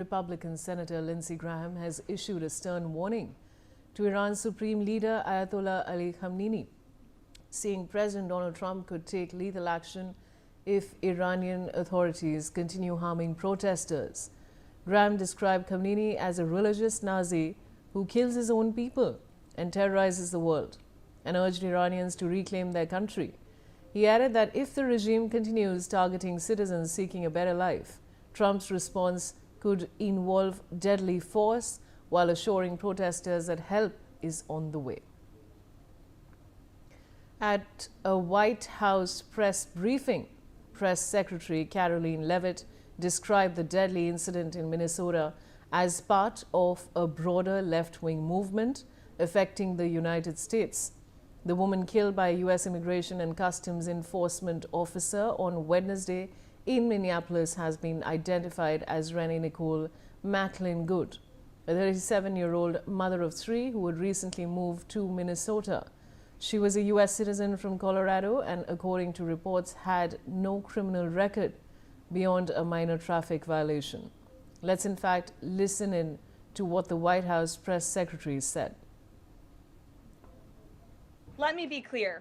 Republican Senator Lindsey Graham has issued a stern warning to Iran's supreme leader Ayatollah Ali Khamenei, saying President Donald Trump could take lethal action if Iranian authorities continue harming protesters. Graham described Khamenei as a religious Nazi who kills his own people and terrorizes the world, and urged Iranians to reclaim their country. He added that if the regime continues targeting citizens seeking a better life, Trump's response could involve deadly force, while assuring protesters that help is on the way. At a White House press briefing, Press Secretary Karoline Leavitt described the deadly incident in Minnesota as part of a broader left-wing movement affecting the United States. The woman killed by a U.S. Immigration and Customs Enforcement officer on Wednesday in Minneapolis has been identified as Renee Nicole Good, a 37-year-old mother of three who had recently moved to Minnesota. She was a U.S. citizen from Colorado and, according to reports, had no criminal record beyond a minor traffic violation. Let's in fact listen in to what the White House press secretary said. Let me be clear.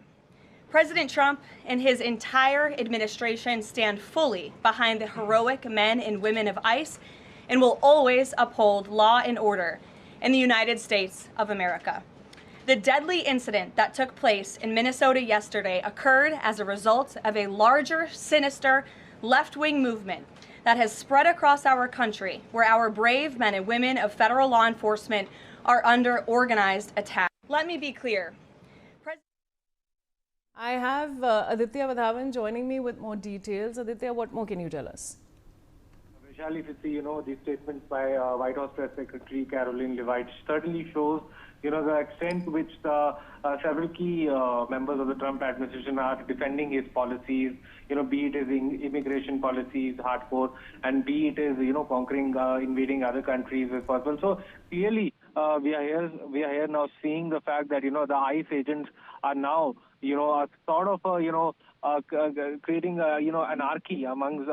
President Trump and his entire administration stand fully behind the heroic men and women of ICE and will always uphold law and order in the United States of America. The deadly incident that took place in Minnesota yesterday occurred as a result of a larger, sinister, left-wing movement that has spread across our country, where our brave men and women of federal law enforcement are under organized attack. Let me be clear. I have Aditya Vadhavan joining me with more details. Aditya, what more can you tell us? Vishali, if you see, the statements by White House Press Secretary Karoline Leavitt certainly shows, the extent to which the several key members of the Trump administration are defending his policies, be it his immigration policies, hardcore, and be it his, conquering, invading other countries as possible. So clearly, we are here now seeing the fact that, the ICE agents are now, a sort of, creating, anarchy amongst,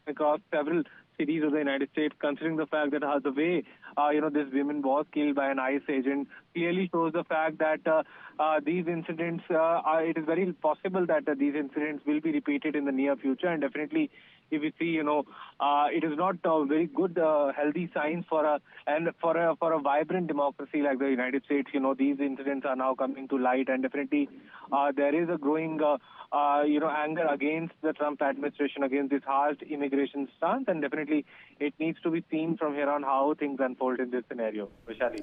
across several cities of the United States, considering the fact that the way, this woman was killed by an ICE agent clearly shows the fact that these incidents, it is very possible that these incidents will be repeated in the near future. And definitely, if you see, it is not a very good, healthy signs for a vibrant democracy like the United States. These incidents are now coming to light, and definitely there is a growing, anger against the Trump administration, against this harsh immigration stance, and definitely it needs to be seen from here on how things unfold in this scenario. Vishali.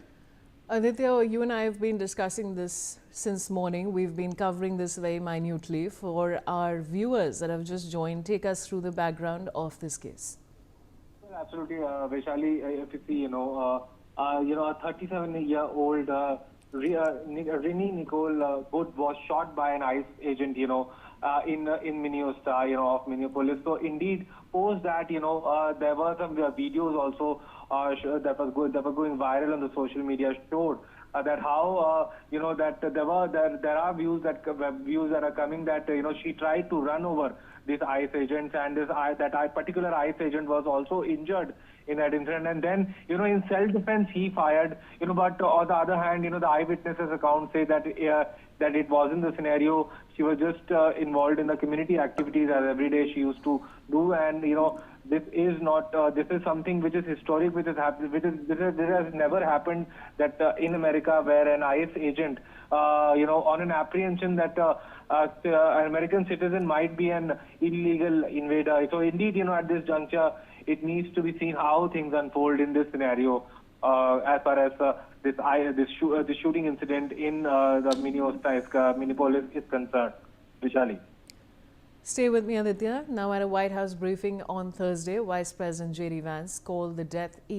Aditya, you and I have been discussing this since morning. We've been covering this very minutely. For our viewers that have just joined, take us through the background of this case. Well, absolutely, Vaishali. If you see, a 37-year-old Renee Nicole Good was shot by an ICE agent, in Minnesota, of Minneapolis. So indeed, post that, there were some videos also that were going viral on the social media showed that how that there are views that are coming that she tried to run over this ICE agent, and that particular ICE agent was also injured in that incident, and then in self-defense he fired, but on the other hand, the eyewitnesses account say that that it wasn't the scenario. She was just involved in the community activities as every day she used to do, and this is not this is something which is historic, which has happened, this has never happened that in America, where an ICE agent on an apprehension that an American citizen might be an illegal invader. So indeed, at this juncture, it needs to be seen how things unfold in this scenario as far as this shooting incident in the Minneapolis is concerned. Vishali. Stay with me, Aditya. Now, at a White House briefing on Thursday, Vice President J.D. Vance called the death